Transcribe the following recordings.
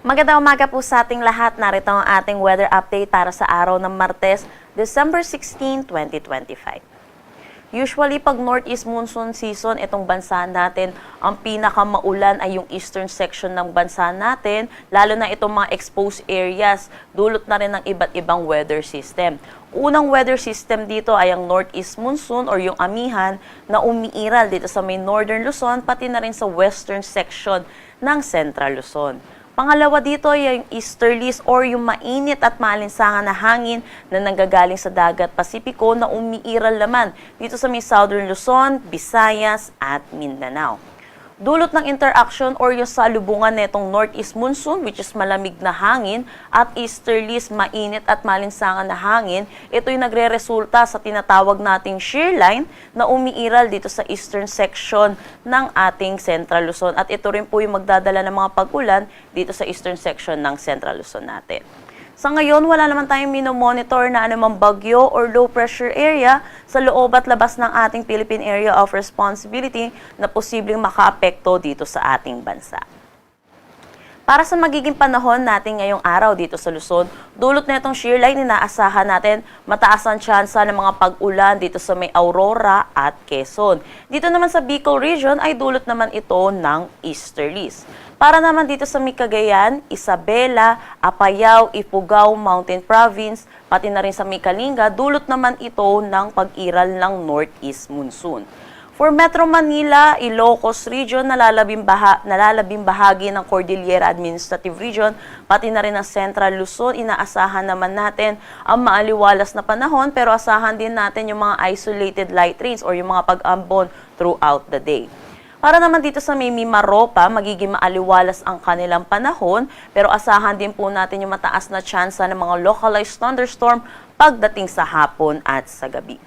Magandang umaga po sa ating lahat. Narito ang ating weather update para sa araw ng Martes, December 16, 2025. Usually, pag northeast monsoon season, itong bansa natin, ang pinakamaulan ay yung eastern section ng bansa natin, lalo na itong mga exposed areas, dulot na rin ng iba't ibang weather system. Unang weather system dito ay ang northeast monsoon or yung amihan na umiiral dito sa may northern Luzon, pati na rin sa western section ng central Luzon. Pangalawa dito ay yung easterlies or yung mainit at maalinsangan na hangin na nanggagaling sa dagat Pasipiko na umiiral naman dito sa may southern Luzon, Visayas at Mindanao. Dulot ng interaction or yung salubungan netong northeast monsoon, which is malamig na hangin, at easterlies, mainit at malinsangan na hangin, ito'y nagre-resulta sa tinatawag nating shear line na umiiral dito sa eastern section ng ating Central Luzon. At ito rin po yung magdadala ng mga pag-ulan dito sa eastern section ng Central Luzon natin. Sa ngayon, wala naman tayong minomonitor na anumang bagyo or low pressure area sa loob at labas ng ating Philippine Area of Responsibility na posibleng makaapekto dito sa ating bansa. Para sa magiging panahon natin ngayong araw dito sa Luzon, dulot na itong shear line, inaasahan natin mataas ang tsansa ng mga pag-ulan dito sa may Aurora at Quezon. Dito naman sa Bicol region ay dulot naman ito ng easterlies. Para naman dito sa may Cagayan, Isabela, Apayao, Ifugao, Mountain Province, pati na rin sa may Kalinga, dulot naman ito ng pag-iral ng northeast monsoon. For Metro Manila, Ilocos Region, nalalabing bahagi ng Cordillera Administrative Region, pati na rin ang Central Luzon, inaasahan naman natin ang maaliwalas na panahon, pero asahan din natin yung mga isolated light rains or yung mga pag-ambon throughout the day. Para naman dito sa may Mimaropa, magiging maaliwalas ang kanilang panahon, pero asahan din po natin yung mataas na tsansa ng mga localized thunderstorm pagdating sa hapon at sa gabi.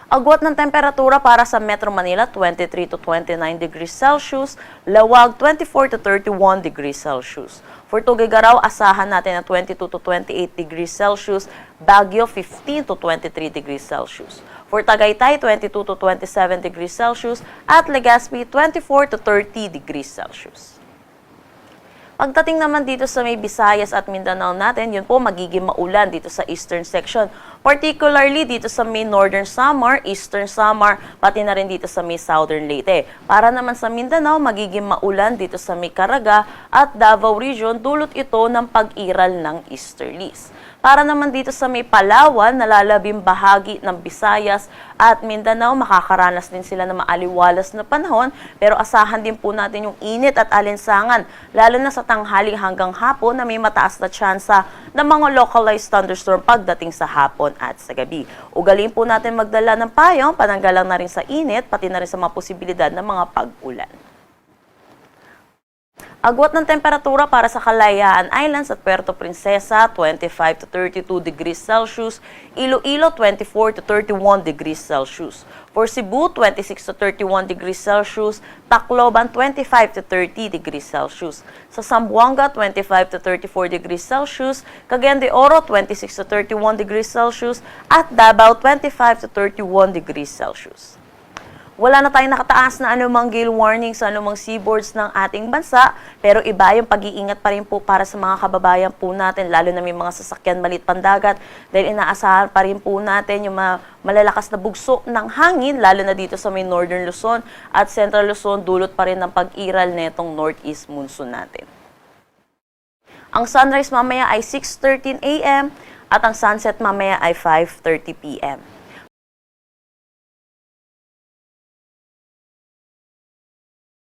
Agwat ng temperatura para sa Metro Manila, 23 to 29 degrees Celsius, Lawag, 24 to 31 degrees Celsius. For Tuguegarao, asahan natin na 22 to 28 degrees Celsius, Baguio, 15 to 23 degrees Celsius. For Tagaytay, 22 to 27 degrees Celsius, at Legazpi, 24 to 30 degrees Celsius. Pagdating naman dito sa may Visayas at Mindanao natin, yun po magiging maulan dito sa eastern section. Particularly dito sa may northern Samar, eastern Samar, pati na rin dito sa may southern Leyte. Para naman sa Mindanao, magiging maulan dito sa may Caraga at Davao region, dulot ito ng pag-iral ng easterlies. Para naman dito sa may Palawan, nalalabing bahagi ng Visayas at Mindanao, makakaranas din sila ng maaliwalas na panahon, pero asahan din po natin yung init at alinsangan, lalo na sa tanghali hanggang hapon na may mataas na tsansa ng mga localized thunderstorm pagdating sa hapon at sa gabi. Ugaliin po natin magdala ng payong, pananggalang na rin sa init, pati na rin sa mga posibilidad ng mga pag-ulan. Agwat ng temperatura para sa Kalayaan Islands at Puerto Princesa, 25 to 32 degrees Celsius, Iloilo, 24 to 31 degrees Celsius. For Cebu, 26 to 31 degrees Celsius, Tacloban, 25 to 30 degrees Celsius. Sa Zamboanga, 25 to 34 degrees Celsius, Cagayan de Oro, 26 to 31 degrees Celsius, at Davao, 25 to 31 degrees Celsius. Wala na tayong nakataas na anumang gale warning sa anumang seaboards ng ating bansa, pero iba yung pag-iingat pa rin po para sa mga kababayan po natin, lalo na may mga sasakyan malit pandagat, dahil inaasahan pa rin po natin yung malalakas na bugso ng hangin, lalo na dito sa may northern Luzon at central Luzon, dulot pa rin ng pag-iral netong northeast monsoon natin. Ang sunrise mamaya ay 6:13 a.m. at ang sunset mamaya ay 5:30 p.m.